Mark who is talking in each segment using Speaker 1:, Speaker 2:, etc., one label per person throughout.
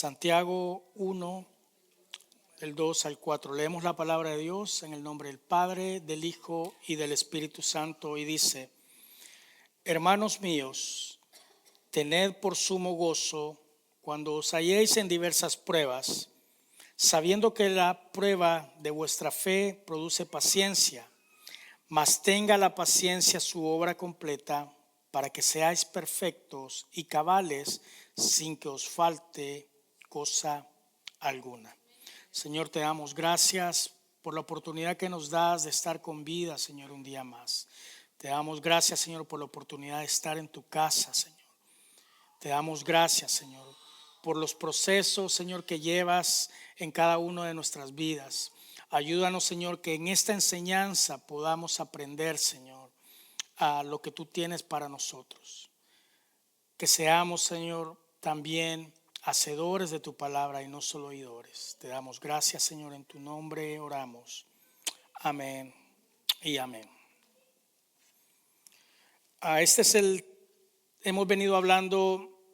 Speaker 1: Santiago 1, del 2 al 4. Leemos la palabra de Dios en el nombre del Padre, del Hijo y del Espíritu Santo, y dice: Hermanos míos, tened por sumo gozo cuando os halléis en diversas pruebas, sabiendo que la prueba de vuestra fe produce paciencia, mas tenga la paciencia su obra completa, para que seáis perfectos y cabales, sin que os falte cosa alguna. Señor, te damos gracias por la oportunidad que nos das de estar con vida, Señor, un día más. Te damos gracias, Señor, por la oportunidad de estar en tu casa, Señor. Te damos gracias, Señor, por los procesos, Señor, que llevas en cada una de nuestras vidas. Ayúdanos, Señor, que en esta enseñanza podamos aprender, Señor, a lo que tú tienes para nosotros. Que seamos, Señor, también hacedores de tu palabra y no solo oidores. Te damos gracias, Señor, en tu nombre oramos. Amén y amén. Hemos venido hablando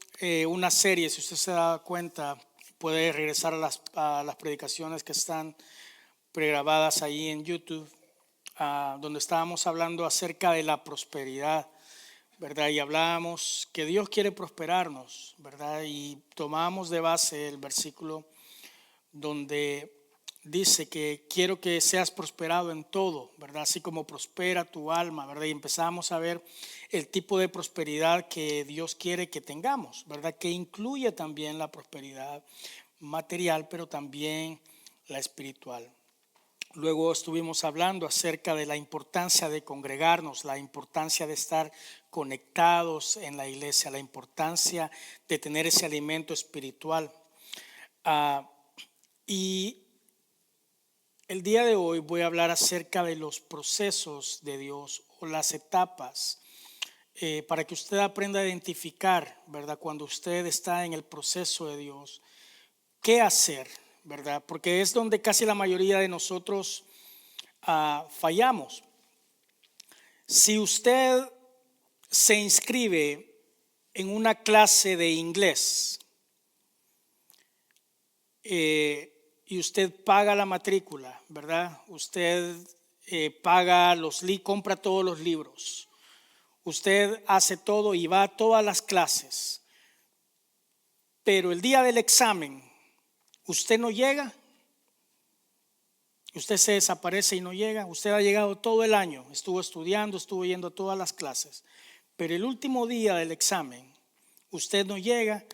Speaker 1: una serie. Si usted se da cuenta, puede regresar a las predicaciones que están pregrabadas ahí en YouTube, donde estábamos hablando acerca de la prosperidad, ¿verdad? Y hablábamos que Dios quiere prosperarnos, ¿verdad? Y tomamos de base el versículo donde dice que quiero que seas prosperado en todo, ¿verdad? Así como prospera tu alma, ¿verdad? Y empezamos a ver el tipo de prosperidad que Dios quiere que tengamos, ¿verdad? Que incluye también la prosperidad material, pero también la espiritual. Luego estuvimos hablando acerca de la importancia de congregarnos, la importancia de estar conectados en la iglesia, la importancia de tener ese alimento espiritual. Y el día de hoy voy a hablar acerca de los procesos de Dios o las etapas, para que usted aprenda a identificar, ¿verdad? Cuando usted está en el proceso de Dios, ¿qué hacer? ¿Verdad? Porque es donde casi la mayoría de nosotros fallamos. Si usted se inscribe en una clase de inglés y usted paga la matrícula, ¿verdad? Usted compra todos los libros, usted hace todo y va a todas las clases, pero el día del examen usted no llega, usted se desaparece y no llega. Usted ha llegado todo el año, estuvo estudiando, estuvo yendo a todas las clases, pero el último día del examen usted no llega.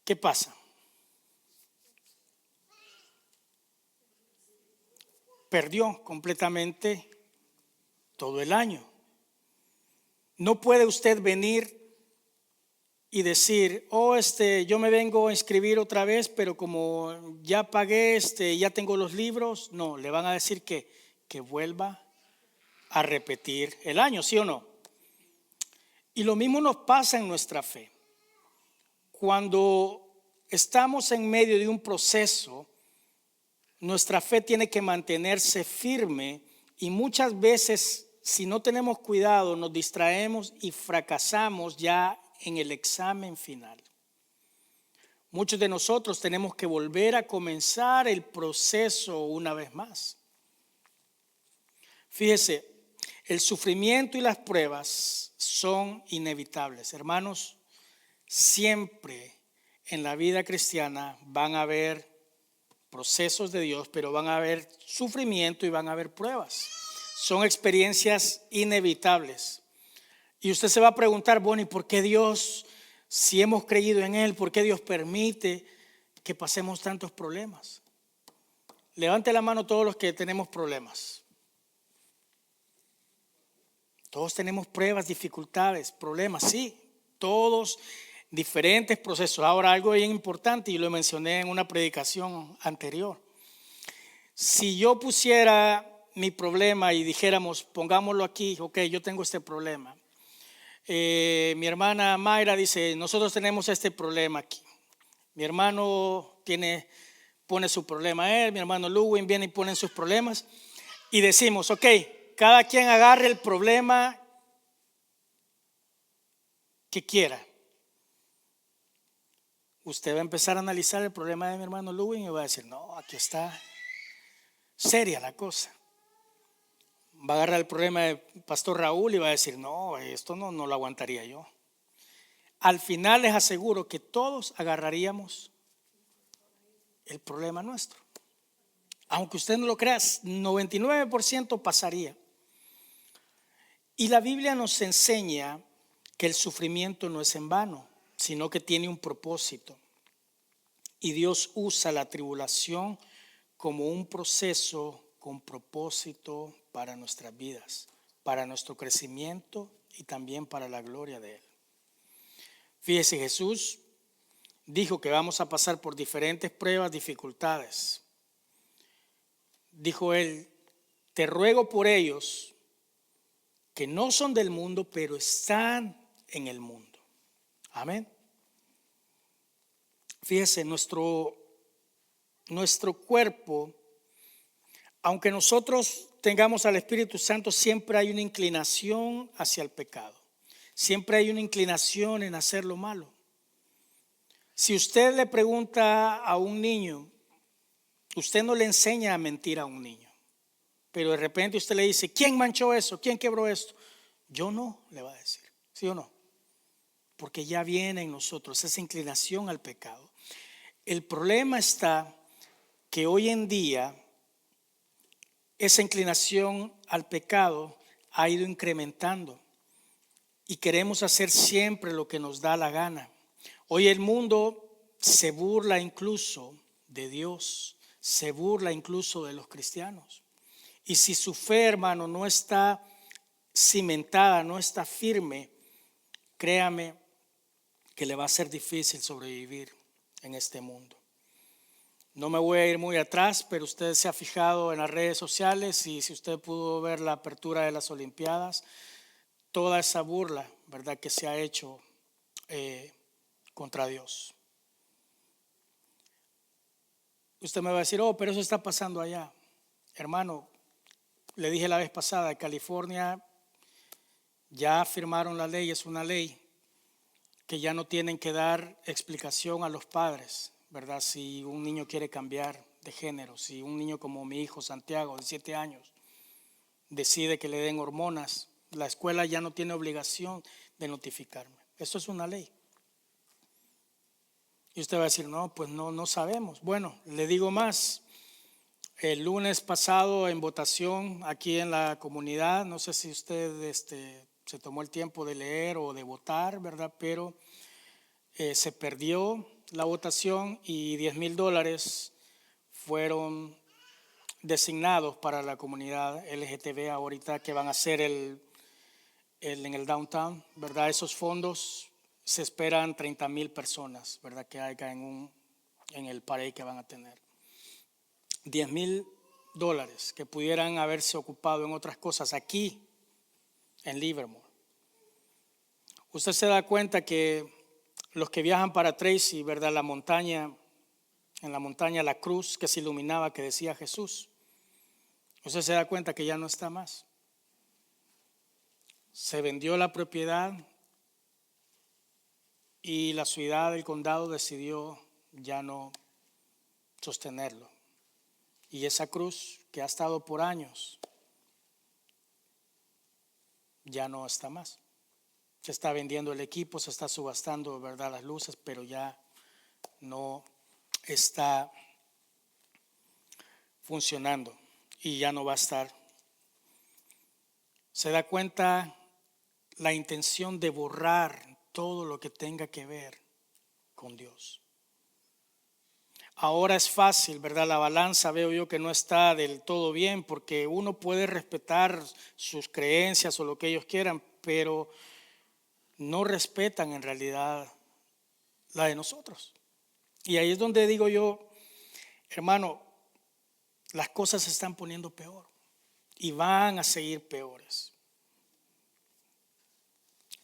Speaker 1: ¿Qué pasa? Perdió completamente todo el año. No puede usted venir y decir: yo me vengo a inscribir otra vez, pero como ya pagué, ya tengo los libros. No, le van a decir que vuelva a repetir el año, ¿sí o no? Y lo mismo nos pasa en nuestra fe. Cuando estamos en medio de un proceso, nuestra fe tiene que mantenerse firme, y muchas veces, si no tenemos cuidado, nos distraemos y fracasamos ya en el examen final. Muchos de nosotros tenemos que volver a comenzar el proceso una vez más. Fíjese, el sufrimiento y las pruebas son inevitables. Hermanos, siempre en la vida cristiana van a haber procesos de Dios, pero van a haber sufrimiento y van a haber pruebas. Son experiencias inevitables. Y usted se va a preguntar: bueno, ¿y por qué Dios, si hemos creído en Él, por qué Dios permite que pasemos tantos problemas? Levante la mano todos los que tenemos problemas. Todos tenemos pruebas, dificultades, problemas, sí, todos diferentes procesos. Ahora, algo bien importante, y lo mencioné en una predicación anterior: si yo pusiera mi problema y dijéramos, pongámoslo aquí, ok, yo tengo este problema. Mi hermana Mayra dice: nosotros tenemos este problema aquí. Mi hermano pone su problema a él, mi hermano Luwin viene y pone sus problemas, y decimos: ok, cada quien agarre el problema que quiera. usted va a empezar a analizar el problema de mi hermano Lubin y va a decir, no, aquí está seria la cosa. Va a agarrar el problema del pastor Raúl y va a decir, no, esto no lo aguantaría yo. Al final les aseguro que todos agarraríamos el problema nuestro. Aunque usted no lo crea, 99% pasaría. Y la Biblia nos enseña que el sufrimiento no es en vano, sino que tiene un propósito. Y Dios usa la tribulación como un proceso con propósito para nuestras vidas, para nuestro crecimiento y también para la gloria de Él. Fíjese, Jesús dijo que vamos a pasar por diferentes pruebas, dificultades. Dijo Él, te ruego por ellos que no son del mundo, pero están en el mundo. Amén. Fíjese, nuestro cuerpo, aunque nosotros tengamos al Espíritu Santo, siempre hay una inclinación hacia el pecado. Siempre hay una inclinación en hacer lo malo. Si usted le pregunta a un niño, usted no le enseña a mentir a un niño, pero de repente usted le dice, ¿quién manchó eso? ¿Quién quebró esto? Yo no, le va a decir, ¿sí o no? Porque ya viene en nosotros esa inclinación al pecado. El problema está que hoy en día esa inclinación al pecado ha ido incrementando y queremos hacer siempre lo que nos da la gana. Hoy el mundo se burla incluso de Dios, se burla incluso de los cristianos. Y si su fe, hermano, no está cimentada, no está firme, créame que le va a ser difícil sobrevivir en este mundo. No me voy a ir muy atrás, pero usted se ha fijado en las redes sociales y si usted pudo ver la apertura de las Olimpiadas, toda esa burla, ¿verdad?, que se ha hecho contra Dios. Usted me va a decir, oh, pero eso está pasando allá. Hermano, le dije la vez pasada, en California ya firmaron la ley, es una ley que ya no tienen que dar explicación a los padres, ¿verdad? Si un niño quiere cambiar de género, si un niño como mi hijo Santiago, de 7 años, decide que le den hormonas, la escuela ya no tiene obligación de notificarme. Eso es una ley. Y usted va a decir, no, pues no sabemos. Bueno, le digo más. El lunes pasado en votación aquí en la comunidad, no sé si usted se tomó el tiempo de leer o de votar, ¿verdad? Pero se perdió la votación y $10,000 fueron designados para la comunidad LGTB ahorita que van a hacer en el downtown, ¿verdad? Esos fondos se esperan 30,000 personas, ¿verdad? Que haya en el parade que van a tener. $10,000 que pudieran haberse ocupado en otras cosas aquí en Livermore. Usted se da cuenta que los que viajan para Tracy, ¿verdad? En la montaña la cruz que se iluminaba que decía Jesús. Usted se da cuenta que ya no está más. Se vendió la propiedad y la ciudad del condado decidió ya no sostenerlo. Y esa cruz que ha estado por años ya no está más. Se está vendiendo el equipo, se está subastando, ¿verdad?, las luces, pero ya no está funcionando y ya no va a estar. Se da cuenta la intención de borrar todo lo que tenga que ver con Dios. Ahora es fácil, ¿verdad? La balanza veo yo que no está del todo bien porque uno puede respetar sus creencias o lo que ellos quieran, pero no respetan en realidad la de nosotros. Y ahí es donde digo yo, hermano, las cosas se están poniendo peor y van a seguir peores.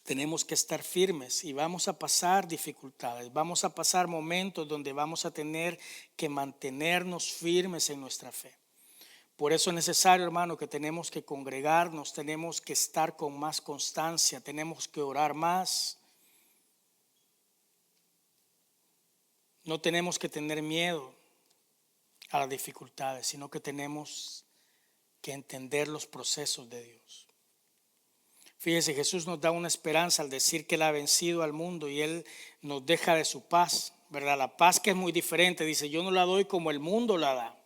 Speaker 1: Tenemos que estar firmes y vamos a pasar dificultades, vamos a pasar momentos donde vamos a tener que mantenernos firmes en nuestra fe. Por eso es necesario, hermano, que tenemos que congregarnos, tenemos que estar con más constancia, tenemos que orar más. no tenemos que tener miedo a las dificultades, sino que tenemos que entender los procesos de Dios. Fíjese, Jesús nos da una esperanza al decir que Él ha vencido al mundo y Él nos deja de su paz, ¿verdad? La paz que es muy diferente, dice, yo no la doy como el mundo la da.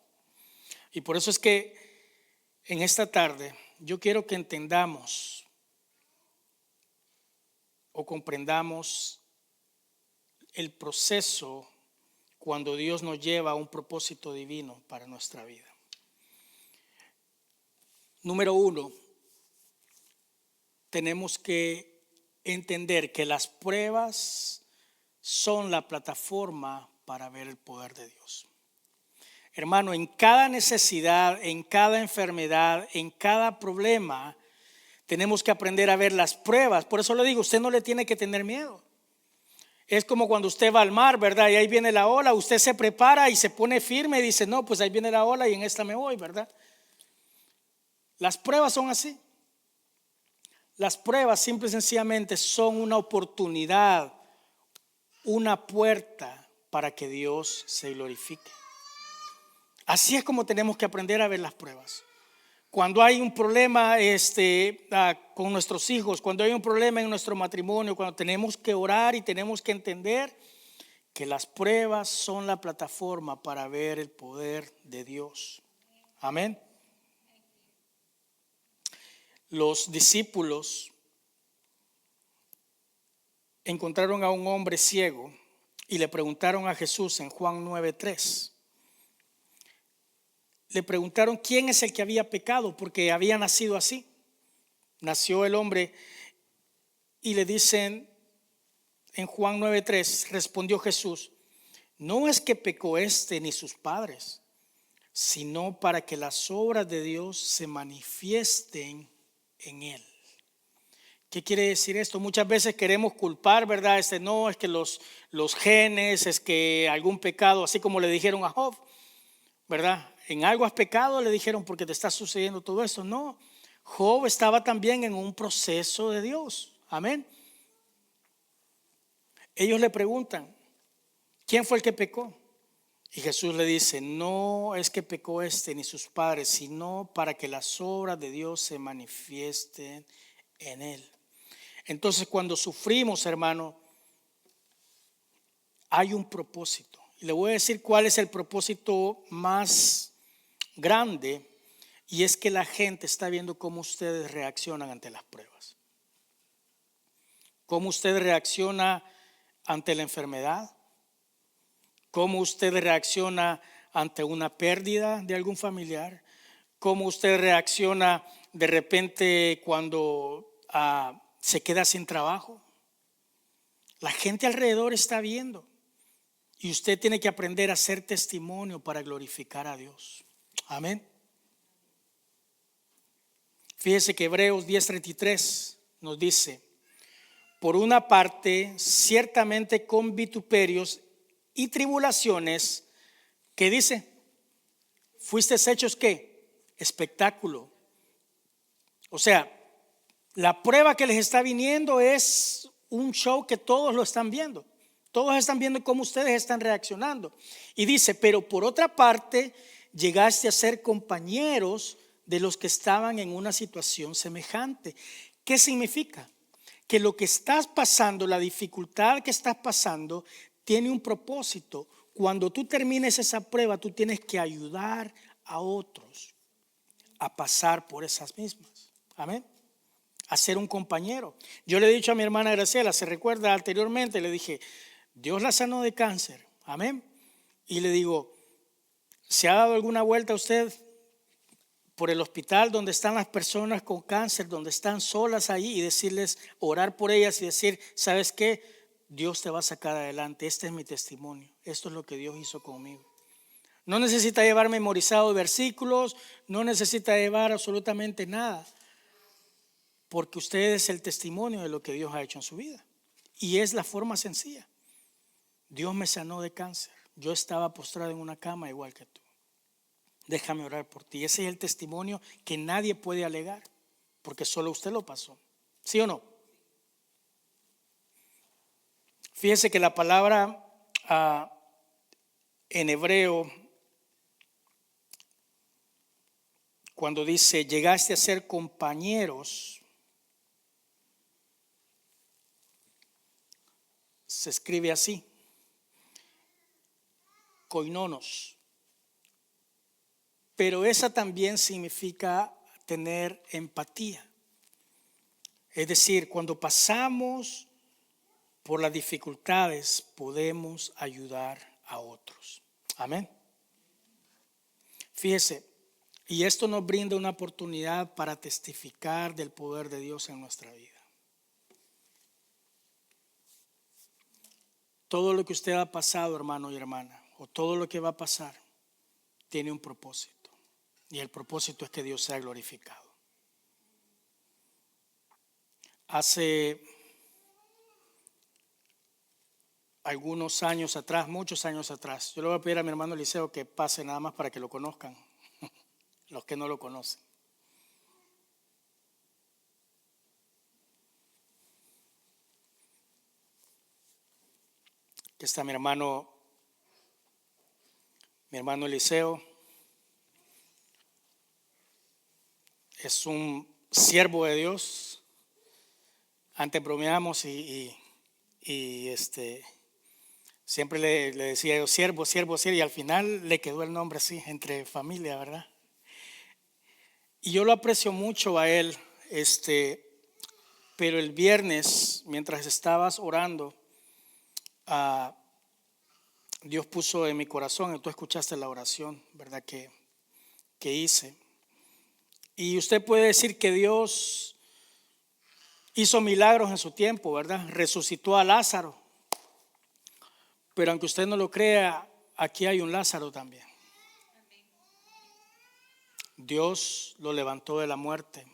Speaker 1: Y por eso es que en esta tarde yo quiero que entendamos o comprendamos el proceso cuando Dios nos lleva a un propósito divino para nuestra vida. Número 1, tenemos que entender que las pruebas son la plataforma para ver el poder de Dios. Hermano, en cada necesidad, en cada enfermedad, en cada problema, tenemos que aprender a ver las pruebas. Por eso le digo, usted no le tiene que tener miedo. Es como cuando usted va al mar, ¿verdad? Y ahí viene la ola, usted se prepara y se pone firme y dice, no, pues ahí viene la ola y en esta me voy, ¿verdad? Las pruebas son así. Las pruebas simple y sencillamente son una oportunidad, una puerta para que Dios se glorifique. Así es como tenemos que aprender a ver las pruebas. Cuando hay un problema con nuestros hijos, cuando hay un problema en nuestro matrimonio, cuando tenemos que orar y tenemos que entender que las pruebas son la plataforma para ver el poder de Dios. Amén. Los discípulos encontraron a un hombre ciego y le preguntaron a Jesús en Juan 9:3. Le preguntaron quién es el que había pecado, porque había nacido así. Nació el hombre y le dicen en Juan 9:3, respondió Jesús, no es que pecó ni sus padres, sino para que las obras de Dios se manifiesten en él. ¿Qué quiere decir esto? Muchas veces queremos culpar, ¿verdad? No, es que los genes, es que algún pecado, así como le dijeron a Job, ¿verdad? En algo has pecado, le dijeron, porque te está sucediendo todo esto. No, Job estaba también en un proceso de Dios. Amén. Ellos le preguntan, ¿quién fue el que pecó? Y Jesús le dice, no es que pecó ni sus padres, sino para que las obras de Dios se manifiesten en él. Entonces, cuando sufrimos, hermano, hay un propósito. Y le voy a decir cuál es el propósito más grande, y es que la gente está viendo cómo ustedes reaccionan ante las pruebas. Cómo usted reacciona ante la enfermedad. Cómo usted reacciona ante una pérdida de algún familiar. Cómo usted reacciona de repente cuando se queda sin trabajo. La gente alrededor está viendo. Y usted tiene que aprender a ser testimonio para glorificar a Dios. Amén. Fíjese que Hebreos 10:33 nos dice, por una parte, ciertamente con vituperios y tribulaciones, ¿qué dice? ¿Fuisteis hechos qué? Espectáculo. O sea, la prueba que les está viniendo es un show que todos lo están viendo. Todos están viendo cómo ustedes están reaccionando. Y dice, pero por otra parte, llegaste a ser compañeros de los que estaban en una situación semejante. ¿Qué significa? Que lo que estás pasando, la dificultad que estás pasando, tiene un propósito. Cuando tú termines esa prueba, tú tienes que ayudar a otros a pasar por esas mismas. Amén. A ser un compañero. Yo le he dicho a mi hermana Graciela, se recuerda anteriormente, le dije, Dios la sanó de cáncer. Amén. Y le digo, ¿se ha dado alguna vuelta usted por el hospital donde están las personas con cáncer, donde están solas ahí, y decirles, orar por ellas y decir, ¿sabes qué? Dios te va a sacar adelante. Este es mi testimonio. Esto es lo que Dios hizo conmigo. No necesita llevar memorizado versículos, no necesita llevar absolutamente nada, porque usted es el testimonio de lo que Dios ha hecho en su vida. Y es la forma sencilla. Dios me sanó de cáncer. Yo estaba postrado en una cama igual que tú. Déjame orar por ti. Ese es el testimonio que nadie puede alegar, porque solo usted lo pasó. ¿Sí o no? Fíjese que la palabra en hebreo, cuando dice llegaste a ser compañeros, se escribe así, koinonos. Pero esa también significa tener empatía. Es decir, cuando pasamos por las dificultades, podemos ayudar a otros. Amén. Fíjese, y esto nos brinda una oportunidad para testificar del poder de Dios en nuestra vida. Todo lo que usted ha pasado, hermano y hermana, o todo lo que va a pasar, tiene un propósito. Y el propósito es que Dios sea glorificado. Hace algunos años atrás, muchos años atrás, yo le voy a pedir a mi hermano Eliseo que pase nada más para que lo conozcan, los que no lo conocen. Aquí está mi hermano Eliseo. Es un siervo de Dios. Antes bromeamos y siempre le decía yo siervo, y al final le quedó el nombre así, entre familia, ¿verdad? Y yo lo aprecio mucho a él, pero el viernes, mientras estabas orando, Dios puso en mi corazón, y tú escuchaste la oración, ¿verdad? Que hice. Y usted puede decir que Dios hizo milagros en su tiempo, ¿verdad? Resucitó a Lázaro. Pero aunque usted no lo crea, aquí hay un Lázaro también. Dios lo levantó de la muerte,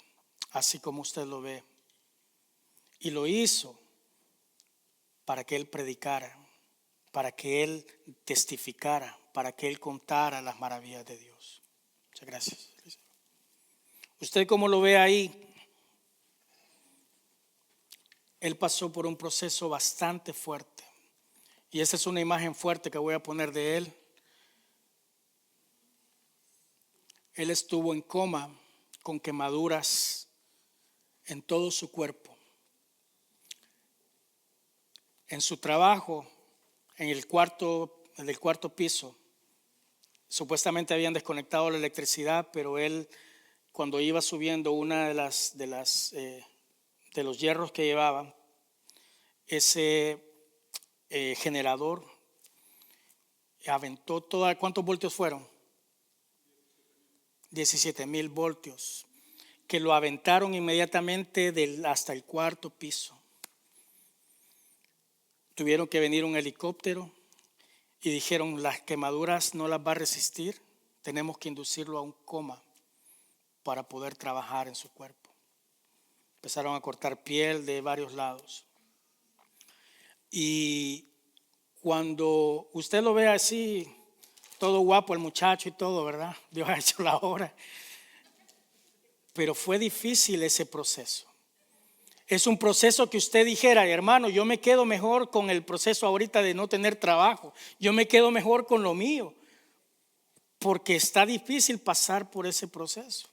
Speaker 1: así como usted lo ve. Y lo hizo para que él predicara, para que él testificara, para que él contara las maravillas de Dios. Muchas gracias. Usted como lo ve ahí, él pasó por un proceso bastante fuerte. Y esta es una imagen fuerte que voy a poner de él. Él estuvo en coma con quemaduras en todo su cuerpo. En su trabajo, en el cuarto piso, supuestamente habían desconectado la electricidad, pero él, cuando iba subiendo una de los hierros que llevaba, ese generador aventó ¿cuántos voltios fueron? 17,000 voltios, que lo aventaron inmediatamente hasta el cuarto piso. Tuvieron que venir un helicóptero y dijeron, las quemaduras no las va a resistir, tenemos que inducirlo a un coma para poder trabajar en su cuerpo. Empezaron a cortar piel de varios lados. Y cuando usted lo ve así, todo guapo el muchacho y todo, ¿verdad? Dios ha hecho la obra. Pero fue difícil ese proceso. Es un proceso que usted dijera, hermano, yo me quedo mejor con el proceso ahorita de no tener trabajo. Yo me quedo mejor con lo mío. Porque está difícil pasar por ese proceso.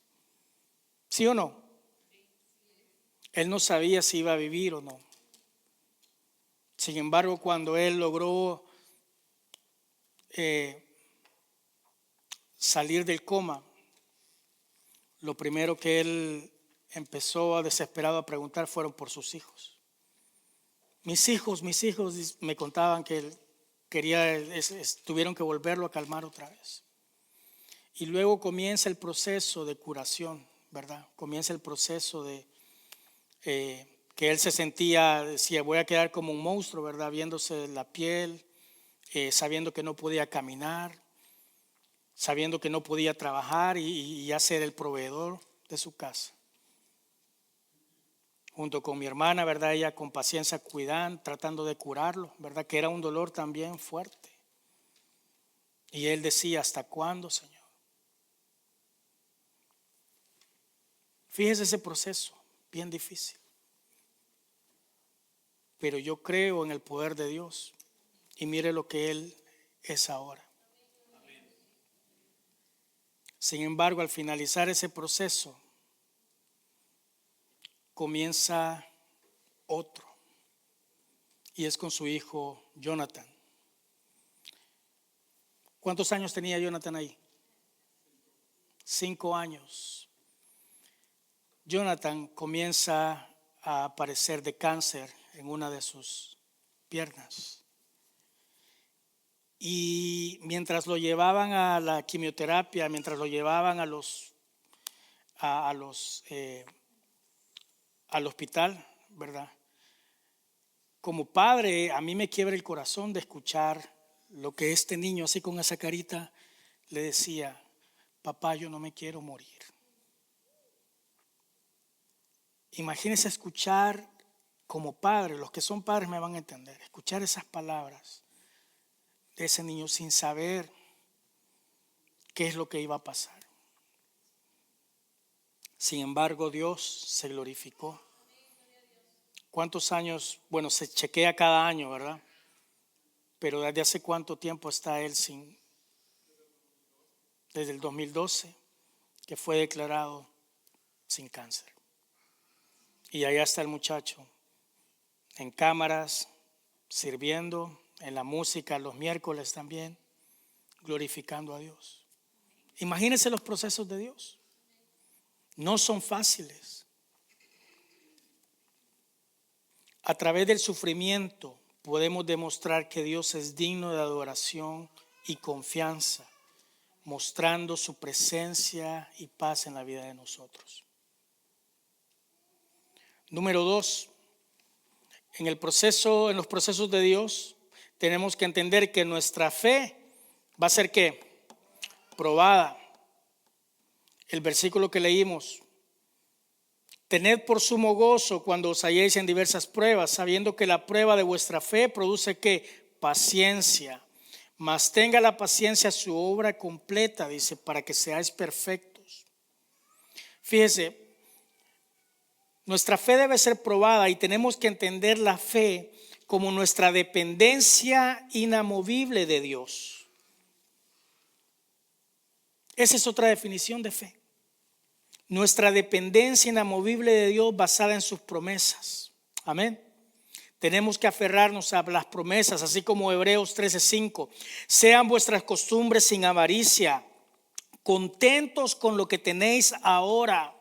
Speaker 1: ¿Sí o no? Él no sabía si iba a vivir o no. Sin embargo, cuando él logró salir del coma, lo primero que él empezó desesperado a preguntar fueron por sus hijos. Mis hijos, me contaban que él tuvieron que volverlo a calmar otra vez. Y luego comienza el proceso de curación, ¿verdad? Comienza el proceso de que él decía, voy a quedar como un monstruo, ¿verdad? Viéndose la piel, sabiendo que no podía caminar, sabiendo que no podía trabajar y ya ser el proveedor de su casa. Junto con mi hermana, ¿verdad? Ella con paciencia cuidando, tratando de curarlo, ¿verdad? Que era un dolor también fuerte. Y él decía, ¿hasta cuándo, Señor? Fíjese ese proceso, bien difícil. Pero yo creo en el poder de Dios. Y mire lo que Él es ahora. Sin embargo, al finalizar ese proceso, comienza otro, y es con su hijo Jonathan. ¿Cuántos años tenía Jonathan ahí? 5 años. Jonathan comienza a padecer de cáncer en una de sus piernas. Y mientras lo llevaban a la quimioterapia, mientras lo llevaban al hospital, ¿verdad? Como padre, a mí me quiebra el corazón de escuchar lo que este niño, así con esa carita, le decía: papá, yo no me quiero morir. Imagínense escuchar como padre, los que son padres me van a entender, escuchar esas palabras de ese niño sin saber qué es lo que iba a pasar. Sin embargo, Dios se glorificó. ¿Cuántos años? Bueno, se chequea cada año, ¿verdad? Pero ¿desde hace cuánto tiempo está él sin? Desde el 2012, que fue declarado sin cáncer. Y allá está el muchacho, en cámaras, sirviendo, en la música, los miércoles también, glorificando a Dios. Imagínense los procesos de Dios. No son fáciles. A través del sufrimiento podemos demostrar que Dios es digno de adoración y confianza, mostrando su presencia y paz en la vida de nosotros. Número 2, en los procesos de Dios, tenemos que entender que nuestra fe va a ser ¿qué? Probada. El versículo que leímos: tened por sumo gozo cuando os halléis en diversas pruebas, sabiendo que la prueba de vuestra fe produce ¿qué? Paciencia. Mas tenga la paciencia su obra completa, dice, para que seáis perfectos. Fíjese, nuestra fe debe ser probada y tenemos que entender la fe como nuestra dependencia inamovible de Dios. Esa es otra definición de fe. Nuestra dependencia inamovible de Dios basada en sus promesas. Amén. Tenemos que aferrarnos a las promesas, así como Hebreos 13:5. Sean vuestras costumbres sin avaricia, contentos con lo que tenéis ahora,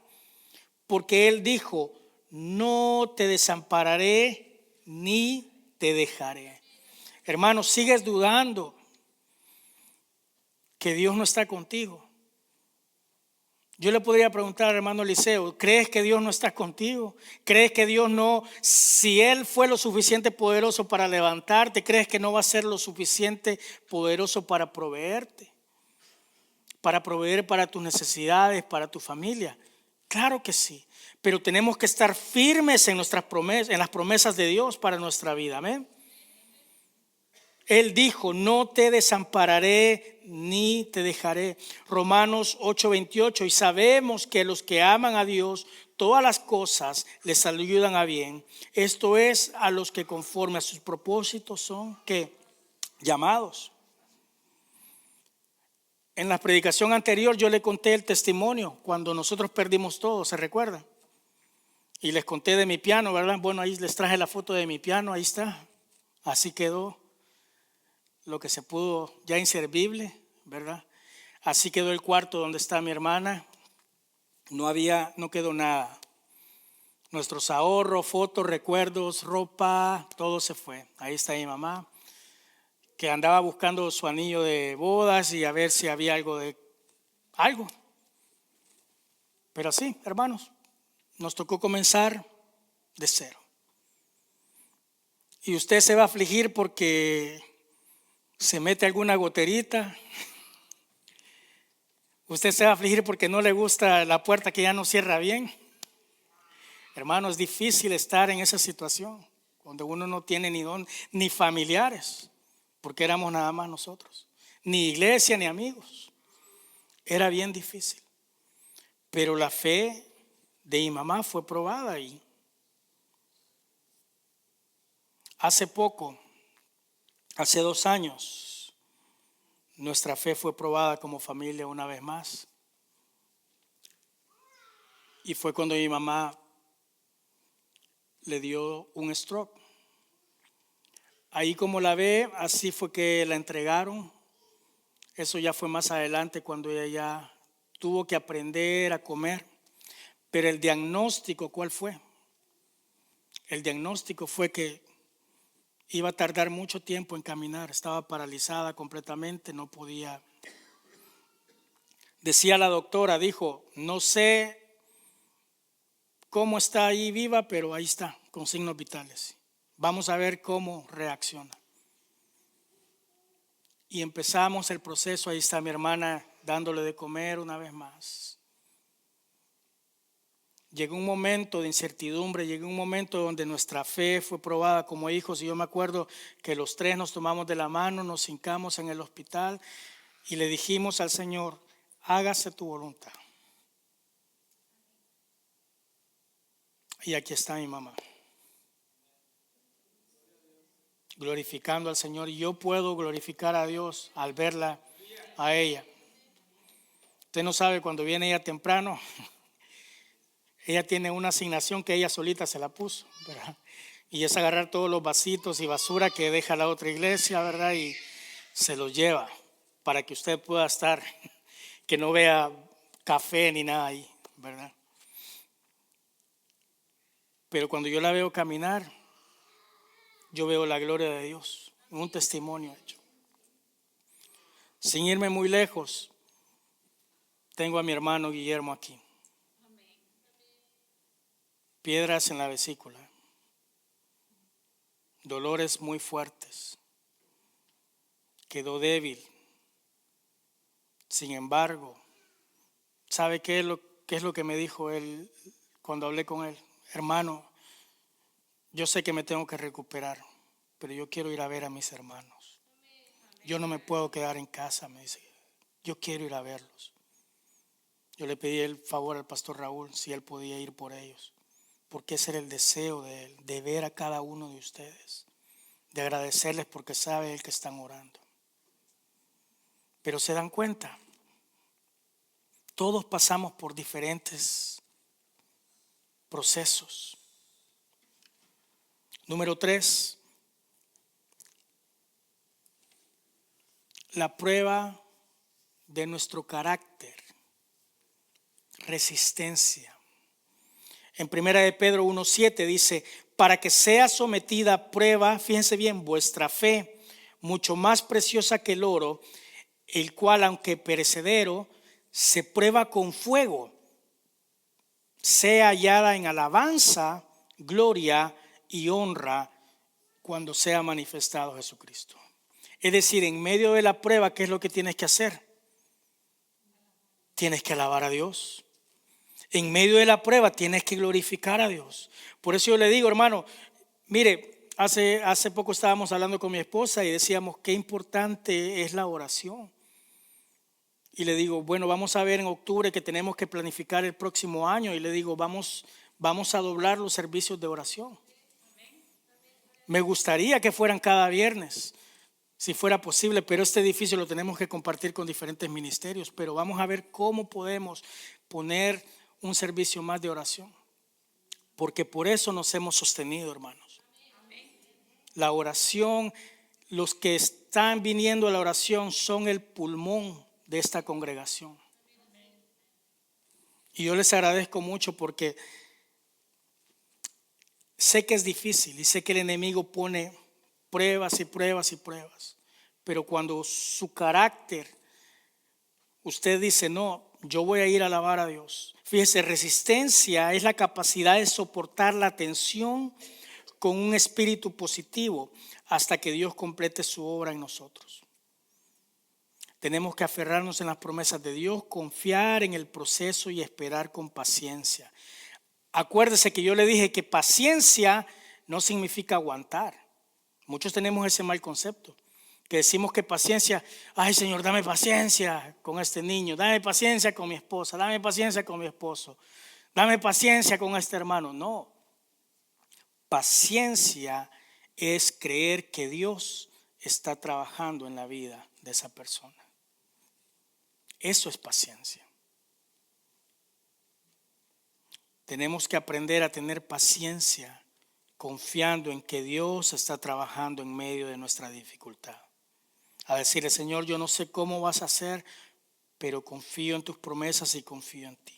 Speaker 1: porque Él dijo: no te desampararé ni te dejaré. Hermano, sigues dudando que Dios no está contigo. Yo le podría preguntar al hermano Eliseo: ¿crees que Dios no está contigo? ¿Crees que Dios no, si Él fue lo suficiente poderoso para levantarte, crees que no va a ser lo suficiente poderoso para proveerte? Para proveer para tus necesidades, para tu familia. Claro que sí, pero tenemos que estar firmes en nuestras promesas, en las promesas de Dios para nuestra vida. Amén. Él dijo: no te desampararé ni te dejaré. Romanos 8:28. Y sabemos que los que aman a Dios, todas las cosas les ayudan a bien. Esto es, a los que conforme a sus propósitos son ¿qué? Llamados. En la predicación anterior yo le conté el testimonio cuando nosotros perdimos todo, ¿se recuerdan? Y les conté de mi piano, ¿verdad? Bueno, ahí les traje la foto de mi piano, ahí está. Así quedó. Lo que se pudo, ya inservible, ¿verdad? Así quedó el cuarto donde está mi hermana. No quedó nada. Nuestros ahorros, fotos, recuerdos, ropa, todo se fue. Ahí está mi mamá, que andaba buscando su anillo de bodas y a ver si había algo. Pero así, hermanos, nos tocó comenzar de cero. Y usted se va a afligir porque se mete alguna goterita. Usted se va a afligir porque no le gusta la puerta que ya no cierra bien. Hermano, es difícil estar en esa situación donde uno no tiene ni familiares, porque éramos nada más nosotros, ni iglesia ni amigos. Era bien difícil. Pero la fe de mi mamá fue probada y hace 2 años, nuestra fe fue probada como familia una vez más. Y fue cuando mi mamá le dio un stroke. Ahí como la ve, así fue que la entregaron. Eso ya fue más adelante cuando ella ya tuvo que aprender a comer. Pero el diagnóstico, ¿cuál fue? El diagnóstico fue que iba a tardar mucho tiempo en caminar. Estaba paralizada completamente, no podía. Decía la doctora, dijo, no sé cómo está ahí viva, pero ahí está, con signos vitales. Vamos a ver cómo reacciona. Y empezamos el proceso, ahí está mi hermana dándole de comer una vez más. Llegó un momento de incertidumbre, llegó un momento donde nuestra fe fue probada como hijos. Y yo me acuerdo que los tres nos tomamos de la mano, nos hincamos en el hospital y le dijimos al Señor, hágase tu voluntad. Y aquí está mi mamá, glorificando al Señor. Y yo puedo glorificar a Dios al verla a ella. Usted no sabe, cuando viene ella temprano, ella tiene una asignación que ella solita se la puso, ¿verdad? Y es agarrar todos los vasitos y basura que deja la otra iglesia, ¿verdad? Y se los lleva para que usted pueda estar, que no vea café ni nada ahí, ¿verdad? Pero cuando yo la veo caminar, yo veo la gloria de Dios, un testimonio hecho. Sin irme muy lejos, tengo a mi hermano Guillermo aquí. Piedras en la vesícula, dolores muy fuertes, quedó débil. Sin embargo, ¿sabe qué es lo que me dijo él cuando hablé con él? Hermano, yo sé que me tengo que recuperar, pero yo quiero ir a ver a mis hermanos. Yo no me puedo quedar en casa, me dice. Yo quiero ir a verlos. Yo le pedí el favor al pastor Raúl si él podía ir por ellos, porque ese era el deseo de él, de ver a cada uno de ustedes, de agradecerles porque sabe él que están orando. Pero se dan cuenta, todos pasamos por diferentes procesos. Número 3, la prueba de nuestro carácter, resistencia. En 1 de Pedro 1:7 dice, para que sea sometida a prueba, fíjense bien, vuestra fe, mucho más preciosa que el oro, el cual, aunque perecedero, se prueba con fuego, sea hallada en alabanza, gloria y honra cuando sea manifestado Jesucristo. Es decir, en medio de la prueba, ¿qué es lo que tienes que hacer? Tienes que alabar a Dios. En medio de la prueba tienes que glorificar a Dios. Por eso yo le digo, hermano, mire, hace poco estábamos hablando con mi esposa y decíamos qué importante es la oración. Y le digo, bueno, vamos a ver en octubre que tenemos que planificar el próximo año. Y le digo, vamos a doblar los servicios de oración. Me gustaría que fueran cada viernes, si fuera posible, pero este edificio lo tenemos que compartir con diferentes ministerios. Pero vamos a ver cómo podemos poner un servicio más de oración, porque por eso nos hemos sostenido, hermanos. La oración, los que están viniendo a la oración son el pulmón de esta congregación. Y yo les agradezco mucho porque sé que es difícil y sé que el enemigo pone pruebas y pruebas y pruebas, pero cuando su carácter, usted dice, no, yo voy a ir a alabar a Dios. Fíjese, resistencia es la capacidad de soportar la tensión con un espíritu positivo hasta que Dios complete su obra en nosotros. Tenemos que aferrarnos en las promesas de Dios, confiar en el proceso y esperar con paciencia. Acuérdese que yo le dije que paciencia no significa aguantar. Muchos tenemos ese mal concepto, que decimos que paciencia, ay Señor, dame paciencia con este niño, dame paciencia con mi esposa, dame paciencia con mi esposo, dame paciencia con este hermano. No, paciencia es creer que Dios está trabajando en la vida de esa persona. Eso es paciencia. tenemos que aprender a tener paciencia, confiando en que Dios está trabajando en medio de nuestra dificultad. A decirle, Señor, yo no sé cómo vas a hacer, pero confío en tus promesas y confío en ti.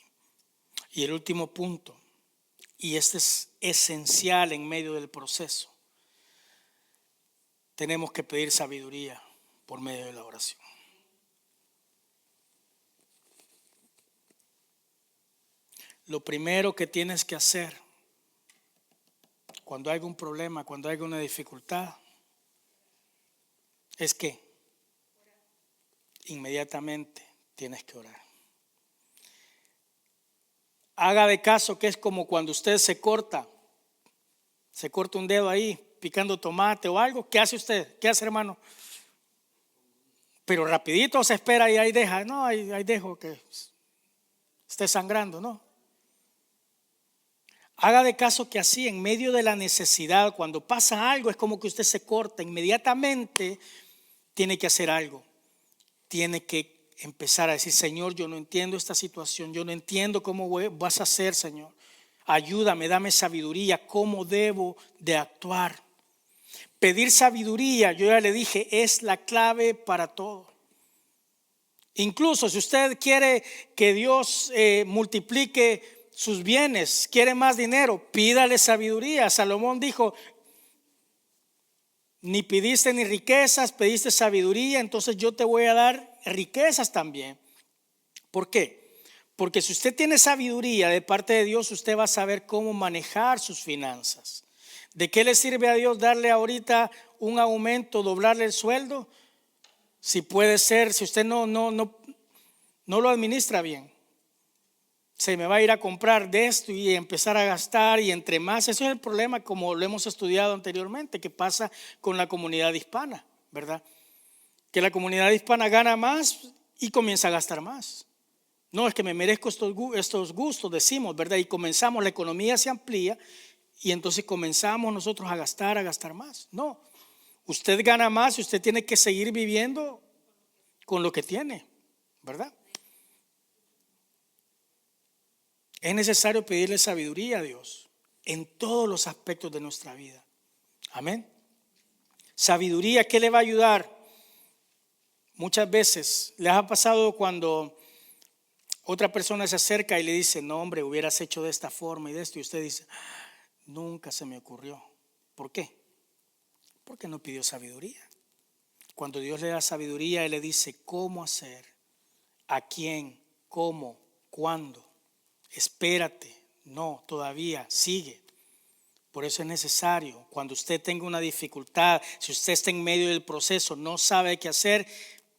Speaker 1: Y el último punto, y este es esencial en medio del proceso, tenemos que pedir sabiduría por medio de la oración. Lo primero que tienes que hacer cuando hay un problema, cuando hay una dificultad, es que inmediatamente tienes que orar. Haga de caso que es como cuando usted se corta un dedo ahí picando tomate o algo. ¿Qué hace usted? ¿Qué hace, hermano? Pero rapidito se espera y ahí deja. No, ahí dejo que esté sangrando, no. Haga de caso que así, en medio de la necesidad, cuando pasa algo, es como que usted se corta. Inmediatamente tiene que hacer algo. Tiene que empezar a decir, Señor, yo no entiendo esta situación. Yo no entiendo cómo vas a hacer, Señor. Ayúdame, dame sabiduría. ¿Cómo debo de actuar? Pedir sabiduría, yo ya le dije, es la clave para todo. Incluso si usted quiere que Dios multiplique sus bienes, quiere más dinero, pídale sabiduría. Salomón dijo, ni pidiste ni riquezas, pediste sabiduría, entonces yo te voy a dar riquezas también. ¿Por qué? Porque si usted tiene sabiduría de parte de Dios, usted va a saber cómo manejar sus finanzas. ¿De qué le sirve a Dios darle ahorita un aumento, doblarle el sueldo? Si puede ser, si usted no lo administra bien. Se me va a ir a comprar de esto y empezar a gastar, y entre más, eso es el problema, como lo hemos estudiado anteriormente, que pasa con la comunidad hispana, ¿verdad? Que la comunidad hispana gana más y comienza a gastar más. No, es que me merezco estos gustos, decimos, ¿verdad? Y comenzamos, la economía se amplía y entonces comenzamos nosotros a gastar más. No, usted gana más y usted tiene que seguir viviendo con lo que tiene, ¿verdad? Es necesario pedirle sabiduría a Dios en todos los aspectos de nuestra vida. Amén. Sabiduría, ¿qué le va a ayudar? Muchas veces les ha pasado cuando otra persona se acerca y le dice, no hombre, hubieras hecho de esta forma y de esto, y usted dice, nunca se me ocurrió. ¿Por qué? Porque no pidió sabiduría. Cuando Dios le da sabiduría, Él le dice cómo hacer, a quién, cómo, cuándo. Espérate, no, todavía, sigue. Por eso es necesario, cuando usted tenga una dificultad, si usted está en medio del proceso, no sabe qué hacer,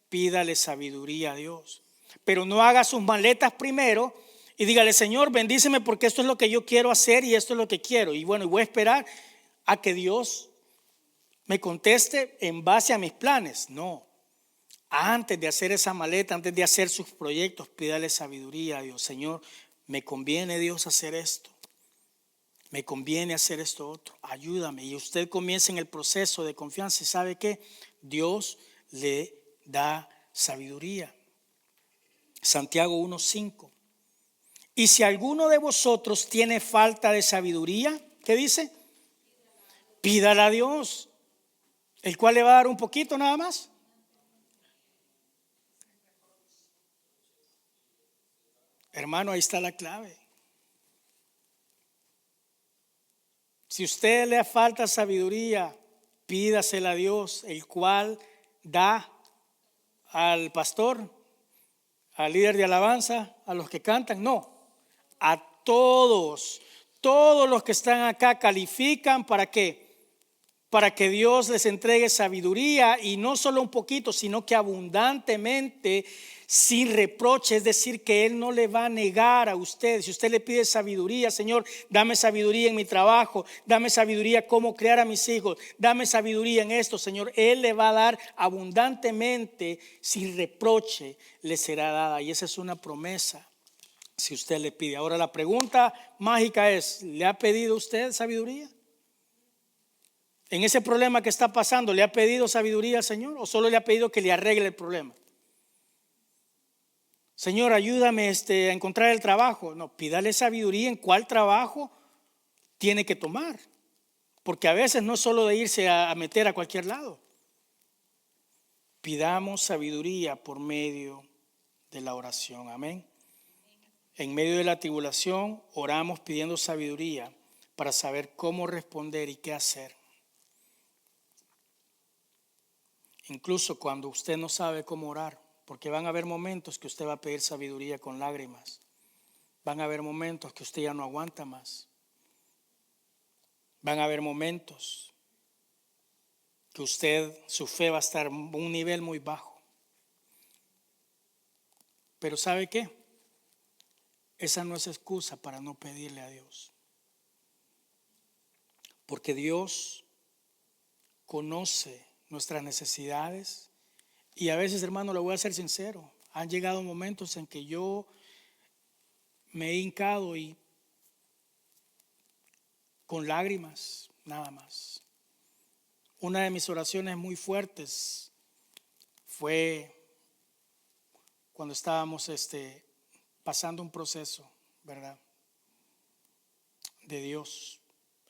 Speaker 1: pídale sabiduría a Dios. Pero no haga sus maletas primero y dígale, Señor, bendíceme porque esto es lo que yo quiero hacer y esto es lo que quiero. Y bueno, voy a esperar a que Dios me conteste en base a mis planes. No, antes de hacer esa maleta, antes de hacer sus proyectos, pídale sabiduría a Dios. Señor, me conviene, Dios, hacer esto. Me conviene hacer esto otro. Ayúdame. Y usted comienza en el proceso de confianza y sabe que Dios le da sabiduría. Santiago 1:5. Y si alguno de vosotros tiene falta de sabiduría, ¿qué dice? Pídala a Dios, el cual le va a dar un poquito nada más. Hermano, ahí está la clave. Si usted le falta sabiduría, pídasela a Dios, el cual da al pastor, al líder de alabanza, a los que cantan. No, a todos los que están acá califican para qué. Para que Dios les entregue sabiduría, y no solo un poquito, sino que abundantemente, sin reproche. Es decir, que Él no le va a negar a usted. Si usted le pide sabiduría, Señor, dame sabiduría en mi trabajo, dame sabiduría cómo criar a mis hijos, dame sabiduría en esto, Señor, Él le va a dar abundantemente, sin reproche le será dada. Y esa es una promesa si usted le pide. Ahora la pregunta mágica es, ¿le ha pedido usted sabiduría? En ese problema que está pasando, ¿le ha pedido sabiduría al Señor o solo le ha pedido que le arregle el problema? Señor, ayúdame a encontrar el trabajo. No, pídale sabiduría en cuál trabajo tiene que tomar. Porque a veces no es solo de irse a meter a cualquier lado. Pidamos sabiduría por medio de la oración. Amén. En medio de la tribulación oramos pidiendo sabiduría para saber cómo responder y qué hacer. Incluso cuando usted no sabe cómo orar, porque van a haber momentos que usted va a pedir sabiduría con lágrimas. Van a haber momentos que usted ya no aguanta más. Van a haber momentos que su fe va a estar en un nivel muy bajo. Pero ¿sabe qué? Esa no es excusa para no pedirle a Dios. Porque Dios conoce nuestras necesidades y a veces, hermano, le voy a ser sincero, han llegado momentos en que yo me he hincado y con lágrimas, nada más. Una de mis oraciones muy fuertes fue cuando estábamos pasando un proceso, ¿verdad?, de Dios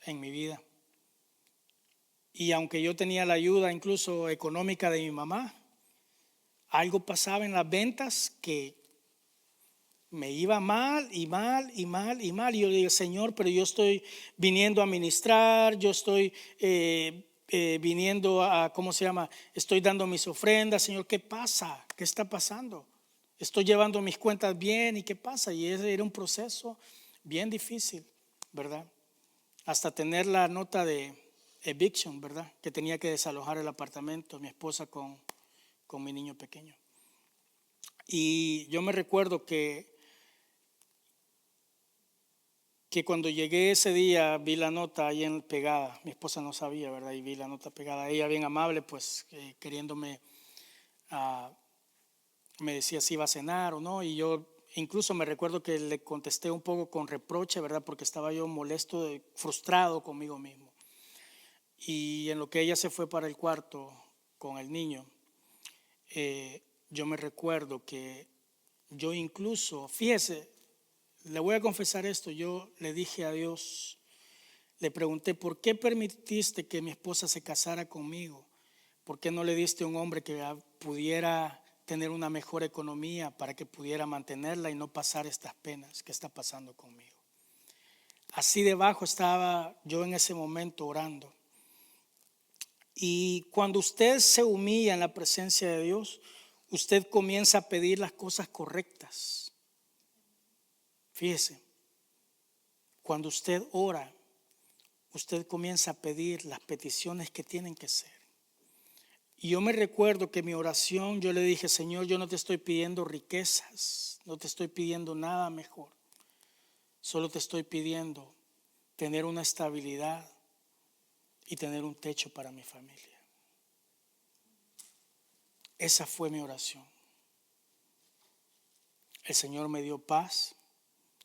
Speaker 1: en mi vida. Y aunque yo tenía la ayuda incluso económica de mi mamá, algo pasaba en las ventas que me iba mal y mal y mal y mal. Y yo le dije, Señor, pero yo estoy viniendo a ministrar, yo estoy viniendo a, estoy dando mis ofrendas. Señor, ¿qué pasa? ¿Qué está pasando? Estoy llevando mis cuentas bien, ¿y qué pasa? Y ese era un proceso bien difícil, ¿verdad? Hasta tener la nota de eviction, ¿verdad? Que tenía que desalojar el apartamento, mi esposa con mi niño pequeño. Y yo me recuerdo que cuando llegué ese día vi la nota ahí pegada. Mi esposa no sabía, ¿verdad? Y vi la nota pegada. Ella bien amable, pues queriéndome, me decía si iba a cenar o no. Y yo incluso me recuerdo que le contesté un poco con reproche, ¿verdad? Porque estaba yo molesto, frustrado conmigo mismo. Y en lo que ella se fue para el cuarto con el niño, yo me recuerdo que yo incluso, fíjese, le voy a confesar esto, yo le dije a Dios, le pregunté, ¿por qué permitiste que mi esposa se casara conmigo? ¿Por qué no le diste un hombre que pudiera tener una mejor economía para que pudiera mantenerla y no pasar estas penas que está pasando conmigo? Así debajo estaba yo en ese momento orando. Y cuando usted se humilla en la presencia de Dios, usted comienza a pedir las cosas correctas. Fíjese, cuando usted ora, usted comienza a pedir las peticiones que tienen que ser. Y yo me recuerdo que mi oración, yo le dije, Señor, yo no te estoy pidiendo riquezas, no te estoy pidiendo nada mejor. Solo te estoy pidiendo tener una estabilidad y tener un techo para mi familia. Esa fue mi oración. El Señor me dio paz.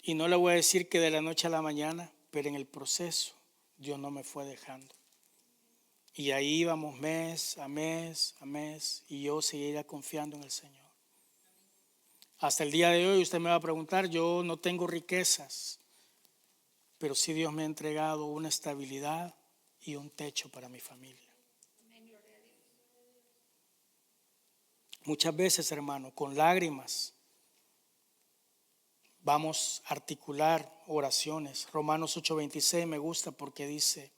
Speaker 1: Y no le voy a decir que de la noche a la mañana, pero en el proceso Dios no me fue dejando. Y ahí íbamos mes a mes a mes y yo seguía confiando en el Señor. Hasta el día de hoy usted me va a preguntar, yo no tengo riquezas, pero sí Dios me ha entregado una estabilidad y un techo para mi familia. Muchas veces, hermano, con lágrimas vamos a articular oraciones. Romanos 8:26 me gusta porque dice,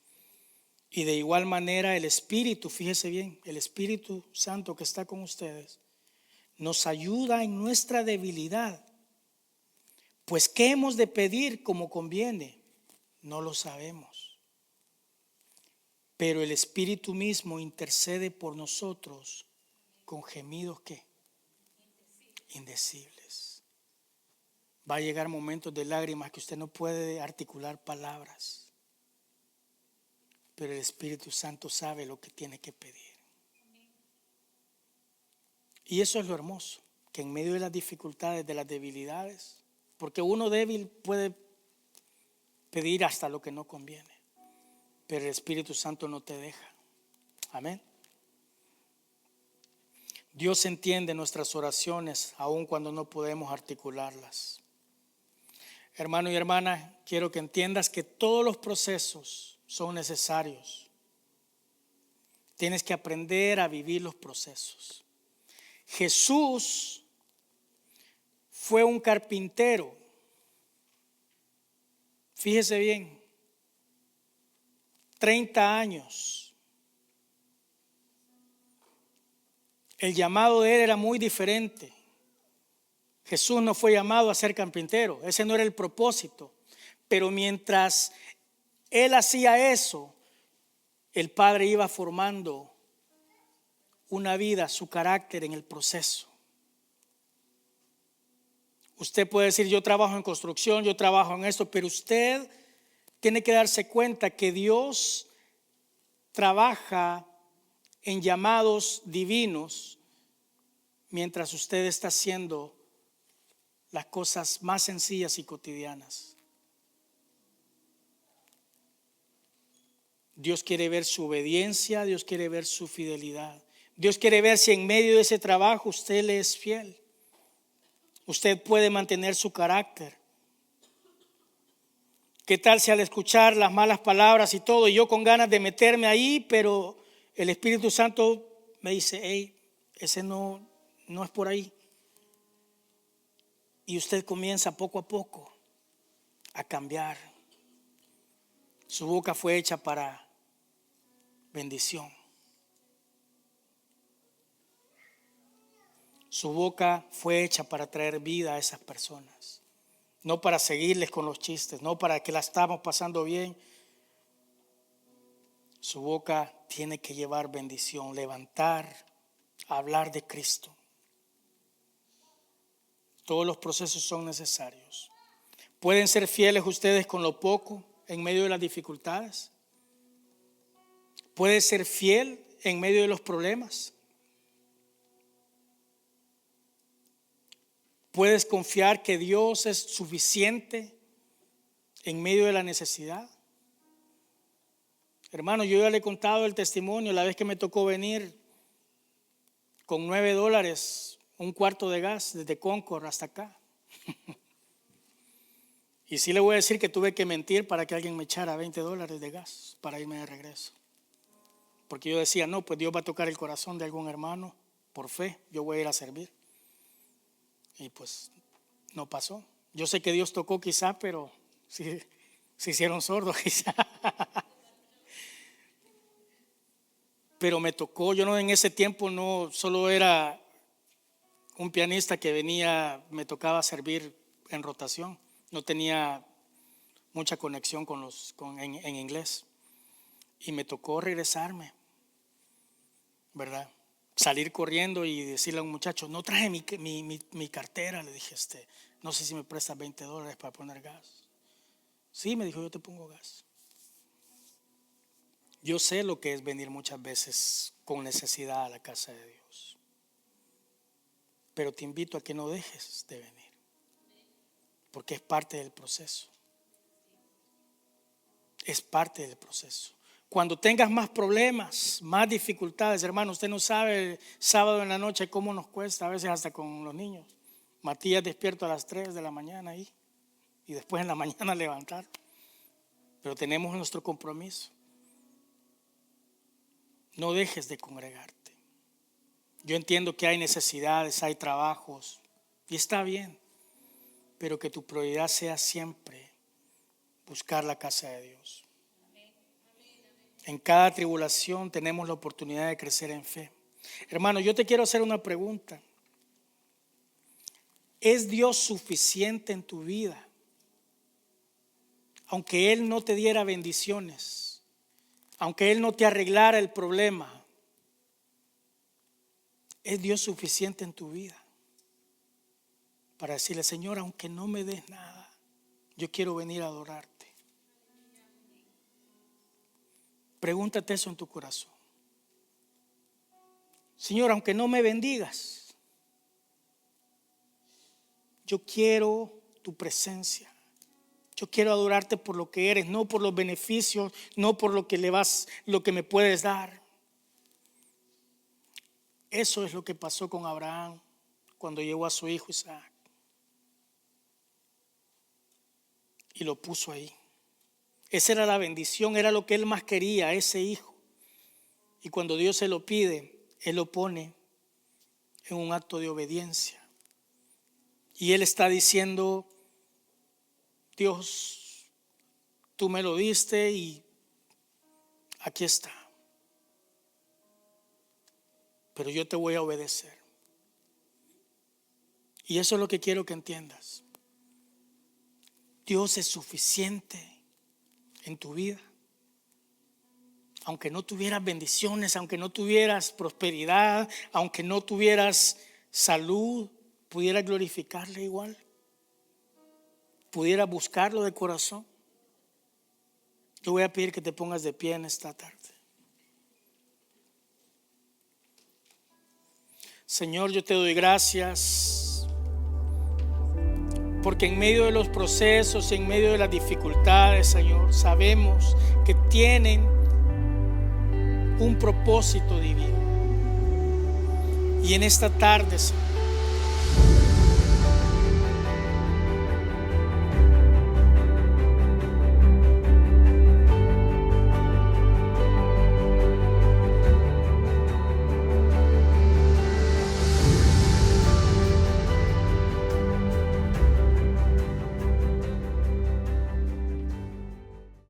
Speaker 1: y de igual manera el Espíritu, fíjese bien, el Espíritu Santo que está con ustedes, nos ayuda en nuestra debilidad. Pues ¿qué hemos de pedir como conviene? No lo sabemos. Pero el Espíritu mismo intercede por nosotros con gemidos ¿qué? Indecibles. Va a llegar momentos de lágrimas que usted no puede articular palabras. Pero el Espíritu Santo sabe lo que tiene que pedir. Y eso es lo hermoso, que en medio de las dificultades, de las debilidades, porque uno débil puede pedir hasta lo que no conviene, pero el Espíritu Santo no te deja. Amén. Dios entiende nuestras oraciones aun cuando no podemos articularlas. Hermano y hermana, quiero que entiendas que todos los procesos son necesarios. Tienes que aprender a vivir los procesos. Jesús fue un carpintero. Fíjese bien, 30 años. El llamado de él era muy diferente. Jesús no fue llamado a ser carpintero, ese no era el propósito. Pero mientras él hacía eso, el Padre iba formando una vida, su carácter en el proceso. Usted puede decir, yo trabajo en construcción, yo trabajo en esto, pero usted tiene que darse cuenta que Dios trabaja en llamados divinos mientras usted está haciendo las cosas más sencillas y cotidianas. Dios quiere ver su obediencia, Dios quiere ver su fidelidad. Dios quiere ver si en medio de ese trabajo usted le es fiel. Usted puede mantener su carácter. ¿Qué tal si al escuchar las malas palabras y todo, y yo con ganas de meterme ahí, pero el Espíritu Santo me dice, hey, ese no es por ahí? Y usted comienza poco a poco a cambiar. Su boca fue hecha para bendición. Su boca fue hecha para traer vida a esas personas. No para seguirles con los chistes, no para que la estamos pasando bien. Su boca tiene que llevar bendición, levantar, hablar de Cristo. Todos los procesos son necesarios. ¿Pueden ser fieles ustedes con lo poco en medio de las dificultades? ¿Puede ser fiel en medio de los problemas? ¿Puedes confiar que Dios es suficiente en medio de la necesidad? Hermano, yo ya le he contado el testimonio la vez que me tocó venir con $9, un cuarto de gas desde Concord hasta acá. Y sí le voy a decir que tuve que mentir para que alguien me echara $20 de gas para irme de regreso. Porque yo decía, no, pues Dios va a tocar el corazón de algún hermano, por fe, yo voy a ir a servir. Y pues no pasó. Yo sé que Dios tocó quizá, pero sí, se hicieron sordos quizá. Pero me tocó, yo no en ese tiempo no solo era un pianista que venía, me tocaba servir en rotación. No tenía mucha conexión en inglés. Y me tocó regresarme, ¿verdad? Salir corriendo y decirle a un muchacho, no traje mi cartera. Le dije, no sé si me prestas $20 para poner gas. Sí, me dijo, yo te pongo gas. Yo sé lo que es venir muchas veces con necesidad a la casa de Dios. Pero te invito a que no dejes de venir, porque es parte del proceso. Es parte del proceso. Cuando tengas más problemas, más dificultades, hermano, usted no sabe el sábado en la noche cómo nos cuesta, a veces hasta con los niños. Matías despierto a las 3 de la mañana ahí, y después en la mañana levantar. Pero tenemos nuestro compromiso. No dejes de congregarte. Yo entiendo que hay necesidades, hay trabajos, y está bien, pero que tu prioridad sea siempre buscar la casa de Dios. En cada tribulación tenemos la oportunidad de crecer en fe. Hermano, yo te quiero hacer una pregunta. ¿Es Dios suficiente en tu vida? Aunque Él no te diera bendiciones, aunque Él no te arreglara el problema, ¿es Dios suficiente en tu vida? Para decirle, Señor, aunque no me des nada, yo quiero venir a adorarte. Pregúntate eso en tu corazón. Señor, aunque no me bendigas, yo quiero tu presencia. Yo quiero adorarte por lo que eres, no por los beneficios, no por lo que me puedes dar. Eso es lo que pasó con Abraham cuando llevó a su hijo Isaac y lo puso ahí. Esa era la bendición, era lo que él más quería, ese hijo. Y cuando Dios se lo pide, él lo pone en un acto de obediencia. Y él está diciendo: Dios, tú me lo diste y aquí está. Pero yo te voy a obedecer. Y eso es lo que quiero que entiendas. Dios es suficiente en tu vida. Aunque no tuvieras bendiciones, aunque no tuvieras prosperidad, aunque no tuvieras salud, pudieras glorificarle igual. Pudieras buscarlo de corazón. Yo voy a pedir que te pongas de pie en esta tarde. Señor, yo te doy gracias porque en medio de los procesos, en medio de las dificultades, Señor, sabemos que tienen un propósito divino. Y en esta tarde, Señor,